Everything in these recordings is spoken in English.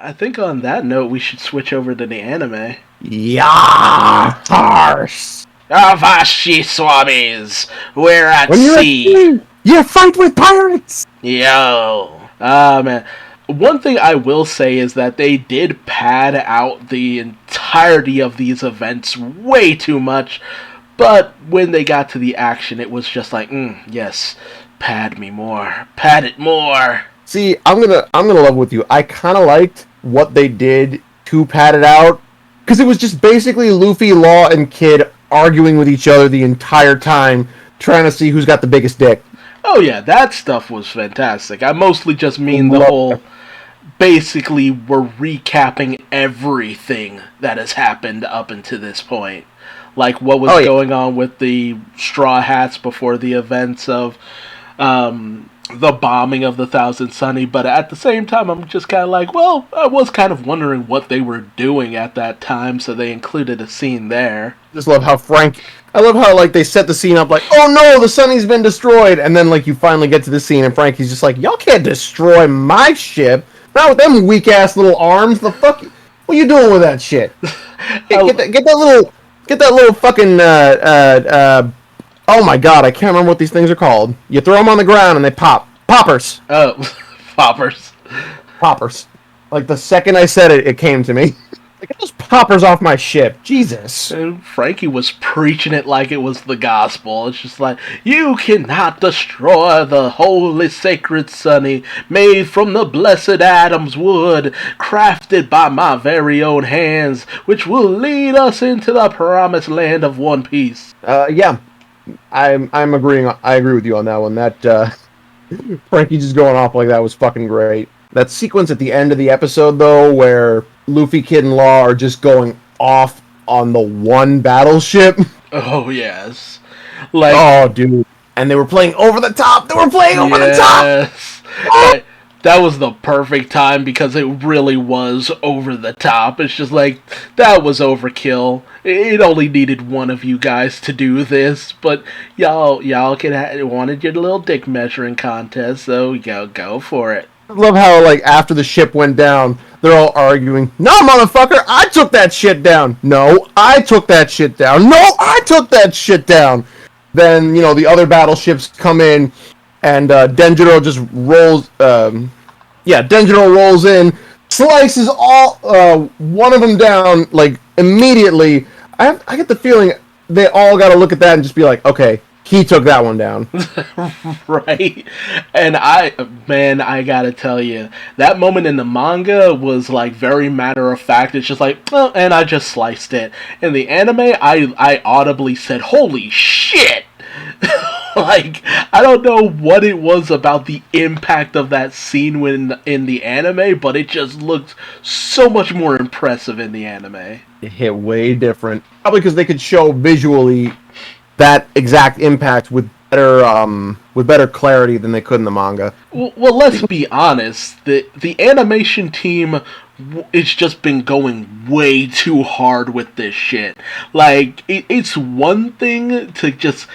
I think on that note, we should switch over to the anime. Yeah, harsh. Avashi Swamis, we're at sea. You fight with pirates. Yo. Man. One thing I will say is that they did pad out the entirety of these events way too much, but when they got to the action, it was just like, yes, pad me more, pad it more. See, I'm gonna level with you. I kind of liked what they did to pad it out, because it was just basically Luffy, Law, and Kid arguing with each other the entire time, trying to see who's got the biggest dick. Oh yeah, that stuff was fantastic. I mostly just mean the whole... Basically, we're recapping everything that has happened up until this point. Like what was going on with the Straw Hats before the events of the bombing of the Thousand Sunny. But at the same time, I'm just kind of like, well, I was kind of wondering what they were doing at that time, so they included a scene there. Just love how I love how, like, they set the scene up like, oh no, the Sunny's been destroyed! And then, like, you finally get to the scene and Frankie's just like, y'all can't destroy my ship! Not with them weak-ass little arms. The fuck? What are you doing with that shit? Get that little fucking, oh my god, I can't remember what these things are called. You throw them on the ground and they pop. Poppers. Oh, poppers. Poppers. Like, the second I said it, it came to me. Get those poppers off my ship. Jesus. And Frankie was preaching it like it was the gospel. It's just like, you cannot destroy the holy sacred Sunny, made from the blessed Adam's wood, crafted by my very own hands, which will lead us into the promised land of One Piece. Yeah. I'm agreeing. I agree with you on that one. That, Frankie just going off like that was fucking great. That sequence at the end of the episode, though, where Luffy, Kid, and Law are just going off on the one battleship. Oh, yes. Like, oh, dude. And they were playing over the top. They were playing over the top. Oh! That was the perfect time because it really was over the top. It's just like, that was overkill. It only needed one of you guys to do this, but y'all wanted your little dick measuring contest, so go for it. I love how, like, after the ship went down, they're all arguing, no, motherfucker, I took that shit down. No, I took that shit down. No, I took that shit down. Then, you know, the other battleships come in, and Denjiro just rolls, Denjiro rolls in, slices all, one of them down, like, immediately. I get the feeling they all gotta look at that and just be like, okay, he took that one down. Right? And I gotta tell you, that moment in the manga was like very matter of fact. It's just like, oh, and I just sliced it. In the anime, I audibly said, holy shit! Like, I don't know what it was about the impact of that scene when in the anime, but it just looked so much more impressive in the anime. It hit way different. Probably because they could show visually that exact impact with better clarity than they could in the manga. Well, let's be honest. The animation team, it's just been going way too hard with this shit. Like, it's one thing to just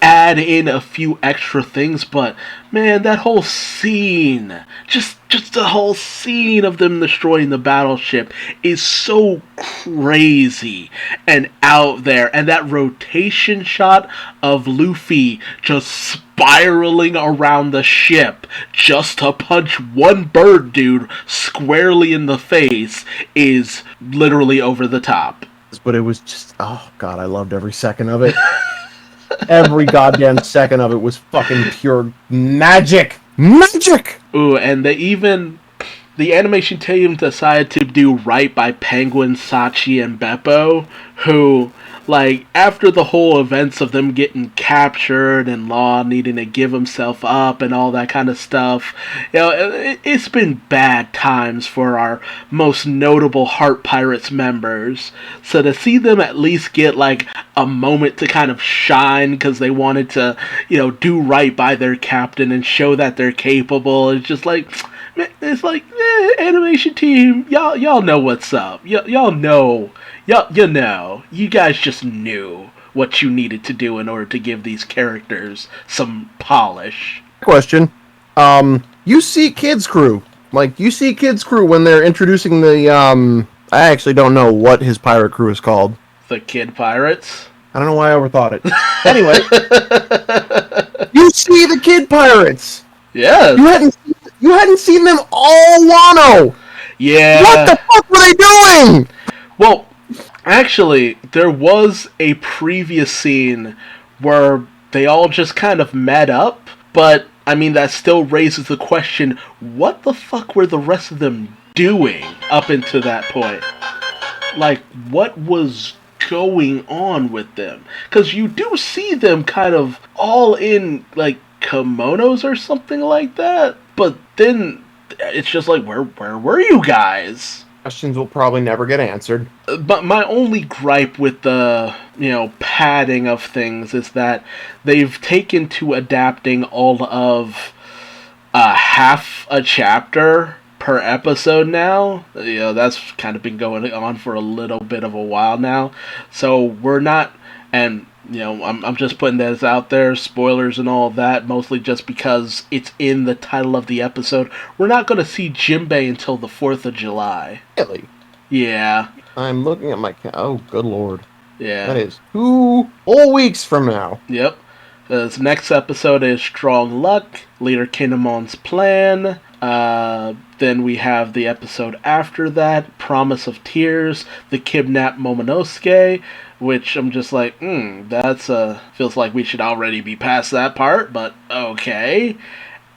add in a few extra things, but man, that whole scene, just the whole scene of them destroying the battleship is so crazy and out there, and that rotation shot of Luffy just spiraling around the ship just to punch one bird dude squarely in the face is literally over the top. But it was just, oh god, I loved every second of it. Every goddamn second of it was fucking pure magic! Magic! Ooh, and the animation team decided to do right by Penguin, Sachi, and Beppo, who, like, after the whole events of them getting captured and Law needing to give himself up and all that kind of stuff, you know, it's been bad times for our most notable Heart Pirates members. So to see them at least get, like, a moment to kind of shine because they wanted to, you know, do right by their captain and show that they're capable, it's just like... It's like, animation team, y'all know what's up. Y'all know. You know. You guys just knew what you needed to do in order to give these characters some polish. Question. You see Kid's crew. Like, you see Kid's crew when they're introducing the, I actually don't know what his pirate crew is called. The Kid Pirates? I don't know why I overthought it. Anyway. You see the Kid Pirates! Yeah. You hadn't seen them all Wano! Yeah. What the fuck were they doing? Well, actually, there was a previous scene where they all just kind of met up, but, I mean, that still raises the question, what the fuck were the rest of them doing up until that point? Like, what was going on with them? Because you do see them kind of all in, like, kimonos or something like that, but then it's just like, where were you guys? Questions will probably never get answered. But my only gripe with the, padding of things is that they've taken to adapting all of half a chapter per episode now. That's kind of been going on for a little bit of a while now. So we're not, and I'm just putting this out there, spoilers and all of that, mostly just because it's in the title of the episode. We're not going to see Jinbei until the 4th of July. Really? Yeah. I'm looking at my oh, good lord. Yeah. That is 2 whole weeks from now. Yep. This next episode is Strong Luck, Leader Kinemon's Plan. Then we have the episode after that, Promise of Tears, The Kidnap Momonosuke, which I'm just like, that's feels like we should already be past that part, but okay.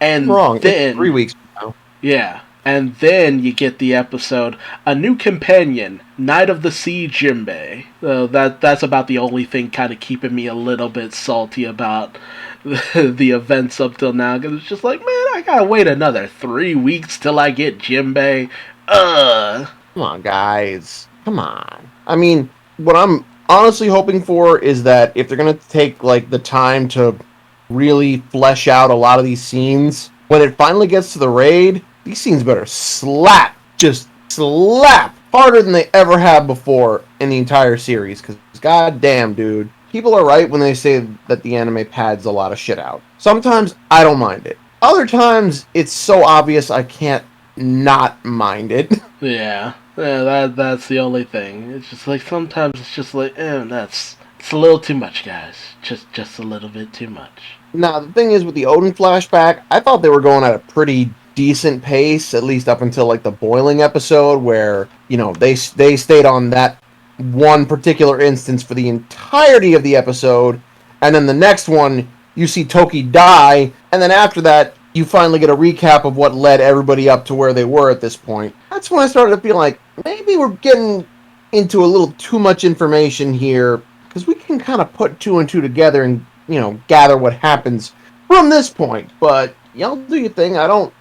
And wrong. Then it's 3 weeks from now. Yeah. And then you get the episode, A New Companion, Night of the Sea Jinbei. That's about the only thing kind of keeping me a little bit salty about the events up till now. Because it's just like, man, I gotta wait another 3 weeks till I get Jinbei. Come on, guys. Come on. I mean, what I'm honestly hoping for is that if they're going to take, like, the time to really flesh out a lot of these scenes, when it finally gets to the raid, these scenes better slap harder than they ever have before in the entire series. Because, goddamn, dude, people are right when they say that the anime pads a lot of shit out. Sometimes I don't mind it. Other times it's so obvious I can't not mind it. Yeah, that's the only thing. It's just like sometimes it's just like, it's a little too much, guys. Just a little bit too much. Now the thing is with the Odin flashback, I thought they were going at a pretty decent pace, at least up until like the boiling episode, where they stayed on that one particular instance for the entirety of the episode, and then the next one you see Toki die, and then after that you finally get a recap of what led everybody up to where they were at this point. That's when I started to feel like maybe we're getting into a little too much information here, because we can kind of put 2 and 2 together and gather what happens from this point. But y'all do your thing. I don't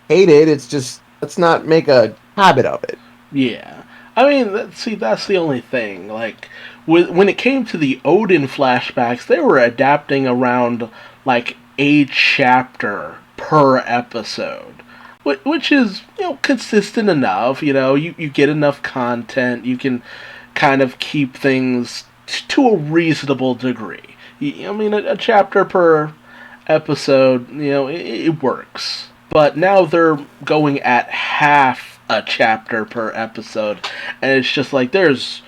hate it. It's just, let's not make a habit of it. Yeah. I mean, that's the only thing. Like, when it came to the Odin flashbacks, they were adapting around, like, a chapter per episode. Which is, consistent enough. You get enough content. You can kind of keep things to a reasonable degree. I mean, a chapter per episode, it works. But now they're going at half a chapter per episode, and it's just like there's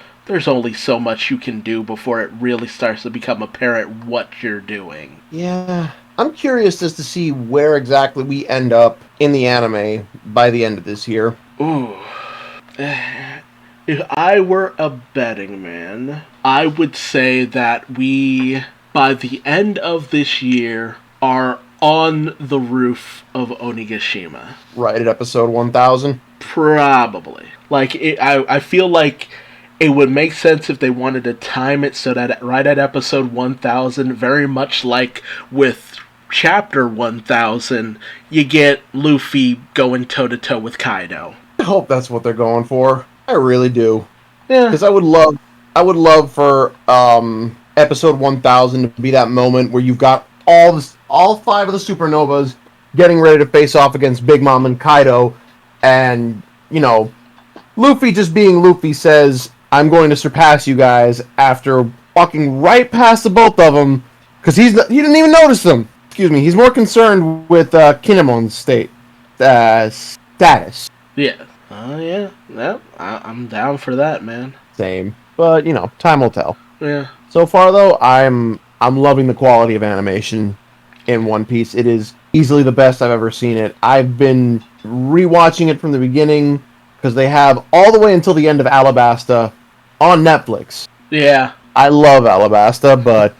only so much you can do before it really starts to become apparent what you're doing. Yeah, I'm curious as to see where exactly we end up in the anime by the end of this year. Ooh. If I were a betting man, I would say that we, by the end of this year, are on the roof of Onigashima. Right at episode 1000? Probably. Like, I feel like it would make sense if they wanted to time it so that right at episode 1000, very much like with chapter 1000, you get Luffy going toe-to-toe with Kaido. I hope that's what they're going for. I really do. Yeah. Because I would love for episode 1000 to be that moment where you've got all 5 of the supernovas getting ready to face off against Big Mom and Kaido, and Luffy just being Luffy says, "I'm going to surpass you guys," after walking right past the both of them, because he didn't even notice them. Excuse me, he's more concerned with Kinemon's state. status. Yeah. Oh, yeah. Yep. I'm down for that, man. Same. But, time will tell. Yeah. So far, though, I'm loving the quality of animation in One Piece. It is easily the best I've ever seen it. I've been rewatching it from the beginning because they have all the way until the end of Alabasta on Netflix. Yeah. I love Alabasta, but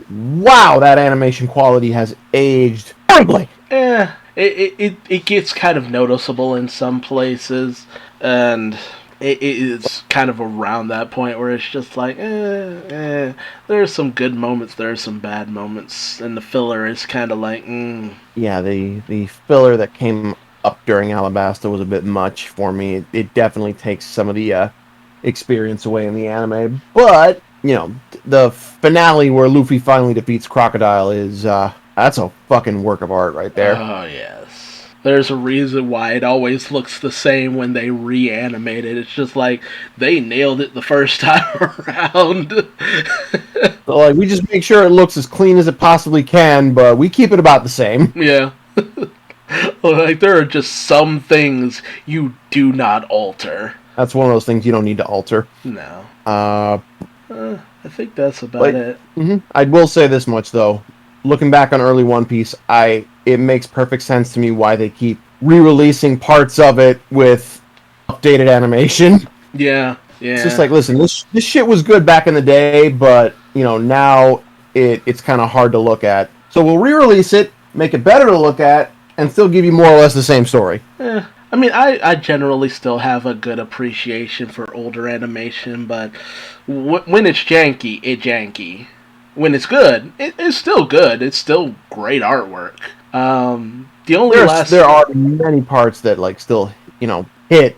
wow, that animation quality has aged horribly. Yeah. It gets kind of noticeable in some places, and it is kind of around that point where it's just like, there are some good moments, there are some bad moments, and the filler is kind of like, Yeah, the filler that came up during Alabasta was a bit much for me. It definitely takes some of the experience away in the anime, but, the finale where Luffy finally defeats Crocodile is, that's a fucking work of art right there. Oh, yes. There's a reason why it always looks the same when they reanimate it. It's just like, they nailed it the first time around. So, we just make sure it looks as clean as it possibly can, but we keep it about the same. Yeah. There are just some things you do not alter. That's one of those things you don't need to alter. No. I think that's about it. Mm-hmm. I will say this much, though. Looking back on early One Piece, it makes perfect sense to me why they keep re-releasing parts of it with updated animation. Yeah. It's just like, listen, this shit was good back in the day, but, now it's kind of hard to look at. So we'll re-release it, make it better to look at, and still give you more or less the same story. I mean, I generally still have a good appreciation for older animation, but when it's janky, it's janky. When it's good, it's still good. It's still great artwork. There are many parts that still hit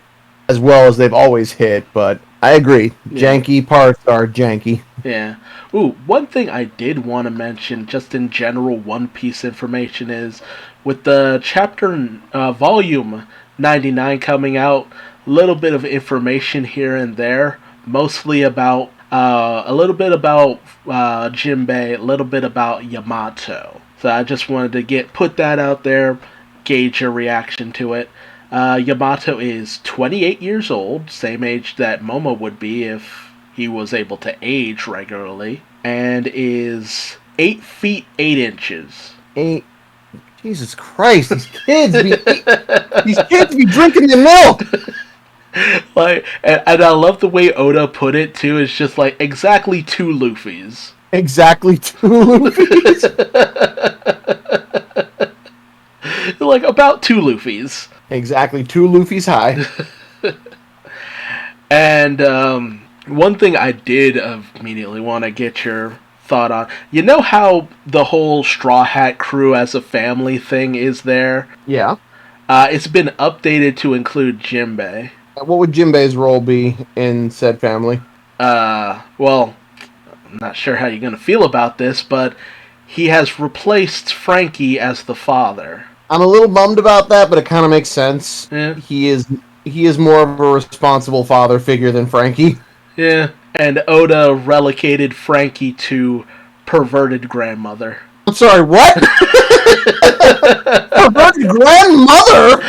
as well as they've always hit, but I agree. Yeah. Janky parts are janky. Yeah. Ooh, one thing I did want to mention, just in general One Piece information, is with the chapter volume 99 coming out, a little bit of information here and there, mostly about a little bit about Jinbei, a little bit about Yamato. So I just wanted to put that out there, gauge your reaction to it. Yamato is 28 years old, same age that Momo would be if he was able to age regularly, and is 8 feet 8 inches. Jesus Christ, these kids be drinking the milk. And I love the way Oda put it too. It's just like exactly 2 Luffys. Exactly 2 Luffys. Like about 2 Luffys. Exactly 2 Luffys high. And one thing I did immediately want to get your thought on. You know how the whole Straw Hat crew as a family thing is there? Yeah. It's been updated to include Jinbei. What would Jinbei's role be in said family? Well, I'm not sure how you're going to feel about this, but he has replaced Frankie as the father. I'm a little bummed about that, but it kind of makes sense. Yeah. He is more of a responsible father figure than Frankie. Yeah. And Oda relegated Frankie to perverted grandmother. I'm sorry, what? Perverted grandmother?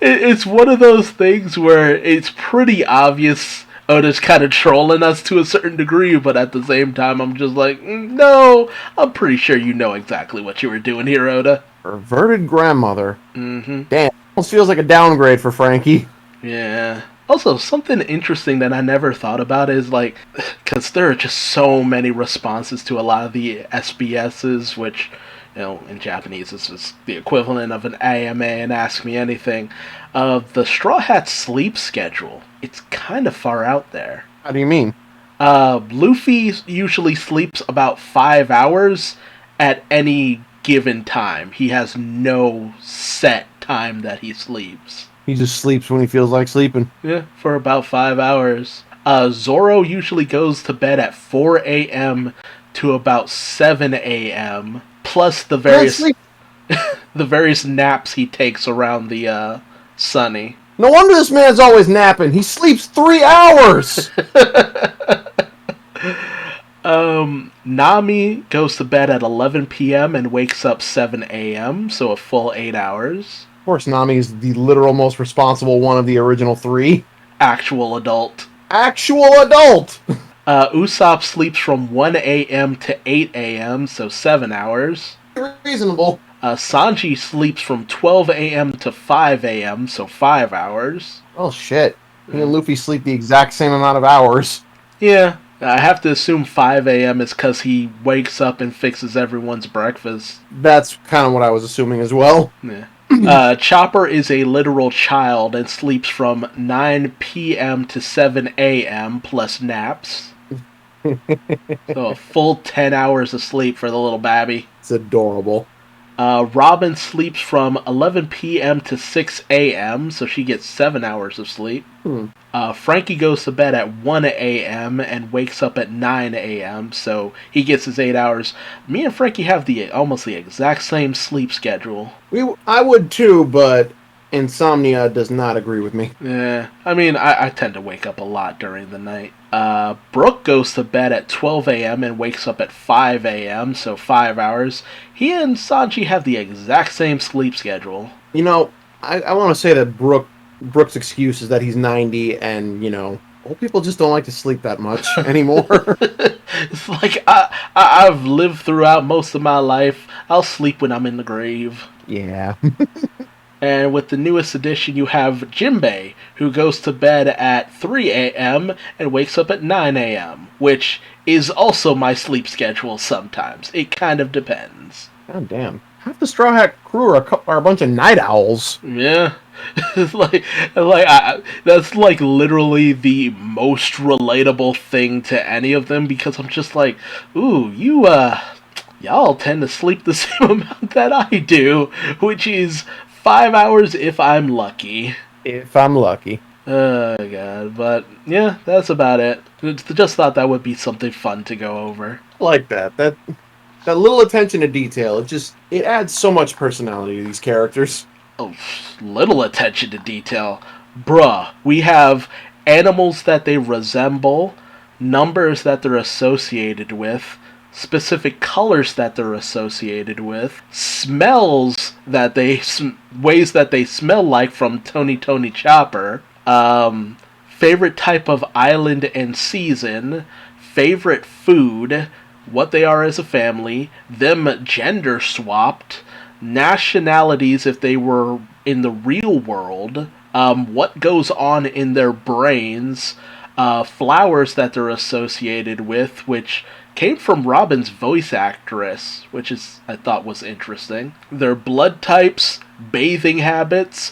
It's one of those things where it's pretty obvious Oda's kind of trolling us to a certain degree, but at the same time, I'm just like, no, I'm pretty sure you know exactly what you were doing here, Oda. Perverted grandmother. Mm-hmm. Damn, almost feels like a downgrade for Frankie. Yeah. Also, something interesting that I never thought about is, like, because there are just so many responses to a lot of the SBSs, which, in Japanese is just the equivalent of an AMA and Ask Me Anything. The Straw Hat sleep schedule, it's kind of far out there. How do you mean? Luffy usually sleeps about 5 hours at any given time. He has no set time that he sleeps. He just sleeps when he feels like sleeping. Yeah, for about 5 hours. Zoro usually goes to bed at 4 a.m. to about 7 a.m. Plus the various the various naps he takes around the Sunny. No wonder this man's always napping. He sleeps 3 hours. Nami goes to bed at 11 p.m. and wakes up 7 a.m., so a full 8 hours. Of course, Nami is the literal most responsible one of the original three. Actual adult. Actual adult! Usopp sleeps from 1 a.m. to 8 a.m., so 7 hours. Reasonable. Sanji sleeps from 12 a.m. to 5 a.m., so 5 hours. Oh, shit. Me and Luffy sleep the exact same amount of hours. Yeah, I have to assume 5 a.m. is because he wakes up and fixes everyone's breakfast. That's kind of what I was assuming as well. Yeah. Chopper is a literal child and sleeps from 9 p.m. to 7 a.m. plus naps. So a full 10 hours of sleep for the little babby. It's adorable. Robin sleeps from 11 p.m. to 6 a.m., so she gets 7 hours of sleep. Frankie goes to bed at 1 a.m. and wakes up at 9 a.m., so he gets his 8 hours. Me and Frankie have almost the exact same sleep schedule. I would too, but insomnia does not agree with me. Yeah, I mean, I tend to wake up a lot during the night. Brooke goes to bed at 12 a.m. and wakes up at 5 a.m., so 5 hours. He and Sanji have the exact same sleep schedule. You know, I want to say that Brooke's excuse is that he's 90 and, old people just don't like to sleep that much anymore. It's like, I've lived throughout most of my life. I'll sleep when I'm in the grave. Yeah. And with the newest edition, you have Jinbei, who goes to bed at 3 a.m. and wakes up at 9 a.m., which is also my sleep schedule sometimes. It kind of depends. God damn. Half the Straw Hat crew are a bunch of night owls. Yeah. It's that's like literally the most relatable thing to any of them, because I'm just like, ooh, y'all tend to sleep the same amount that I do, which is 5 hours if I'm lucky. If I'm lucky. Oh, God. But, yeah, that's about it. Just thought that would be something fun to go over. I like that. That little attention to detail, it adds so much personality to these characters. Oh, little attention to detail. Bruh, we have animals that they resemble, numbers that they're associated with, specific colors that they're associated with, smells that ways that they smell like from Tony Chopper, favorite type of island and season, favorite food, what they are as a family, them gender swapped, nationalities if they were in the real world, what goes on in their brains, flowers that they're associated with, which came from Robin's voice actress, which I thought was interesting. Their blood types, bathing habits,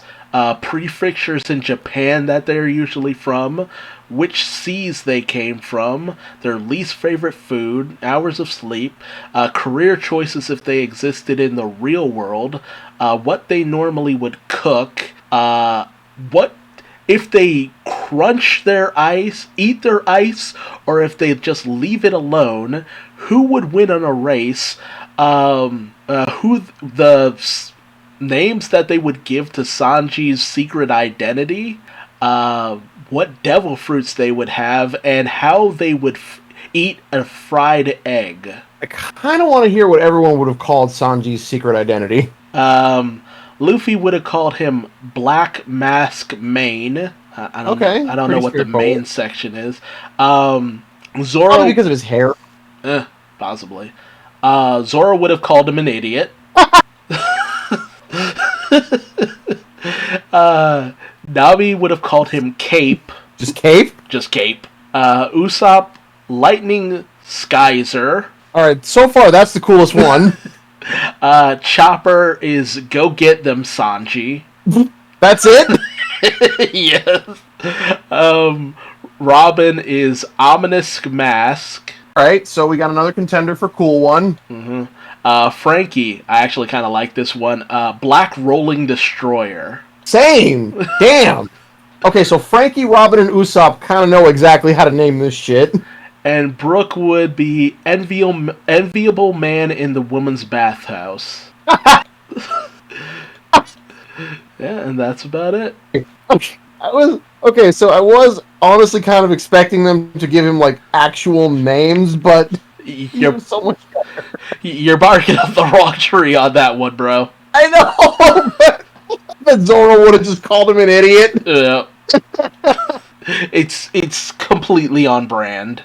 prefectures in Japan that they're usually from, which seas they came from, their least favorite food, hours of sleep, career choices if they existed in the real world, what they normally would cook, what if they crunch their ice, eat their ice, or if they just leave it alone, who would win in a race, who the names that they would give to Sanji's secret identity, what devil fruits they would have, and how they would eat a fried egg. I kind of want to hear what everyone would have called Sanji's secret identity. Luffy would have called him Black Mask Mane. I don't know what the main section is. Zoro, probably because of his hair. Possibly. Zoro would have called him an idiot. Nami would have called him Cape. Just Cape? Just Cape. Usopp, Lightning Skyzer. Alright, so far that's the coolest one. Chopper is Go Get Them, Sanji. That's it? Yes. Robin is Ominous Mask. Alright, so we got another contender for cool one. Mm-hmm. Frankie, I actually kind of like this one. Black Rolling Destroyer. Same! Damn! Okay, so Frankie, Robin, and Usopp kind of know exactly how to name this shit. And Brooke would be enviable man in the woman's bathhouse. Yeah, and that's about it. Okay, so I was honestly kind of expecting them to give him, like, actual names, but You're was so much better. you're barking up the wrong tree on that one, bro. I know, but Zoro would have just called him an idiot. Yeah. It's completely on brand.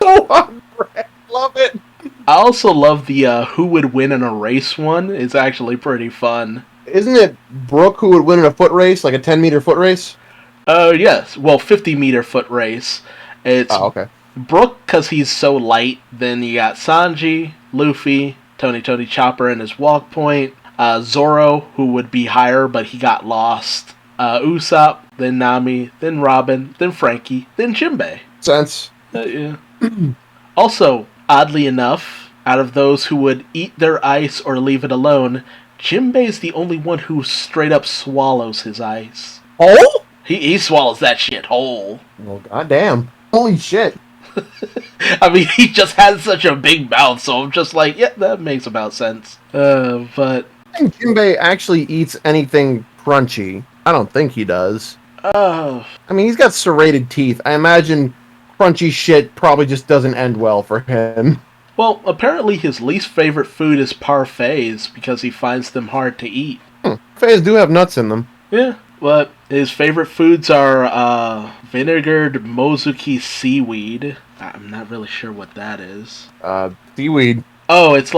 So on brand. Love it. I also love the who would win in a race one. It's actually pretty fun. Isn't it Brooke who would win in a foot race, like a 10-meter foot race? Yes. Well, 50-meter foot race. It's Okay. Brook because he's so light. Then you got Sanji, Luffy, Tony Chopper and his walk point. Zoro, who would be higher, but he got lost. Usopp, then Nami, then Robin, then Frankie, then Jinbei. Sense. Yeah. Also, oddly enough, out of those who would eat their ice or leave it alone, Jinbei's the only one who straight up swallows his ice. Oh? He swallows that shit whole. Well, goddamn. Holy shit. I mean, he just has such a big mouth, so I'm just like, yeah, that makes about sense. But I think Jinbei actually eats anything crunchy. I don't think he does. I mean, he's got serrated teeth. I imagine crunchy shit probably just doesn't end well for him. Well, apparently his least favorite food is parfaits because he finds them hard to eat. Parfaits do have nuts in them. Yeah, but his favorite foods are vinegared mozuki seaweed. I'm not really sure what that is. Seaweed. Oh, it's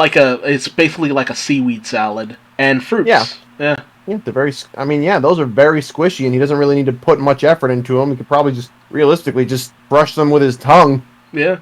basically like a seaweed salad. And fruits. Yeah. Yeah. Yeah, those are very squishy, and he doesn't really need to put much effort into them. He could probably just, realistically, just brush them with his tongue. Yeah.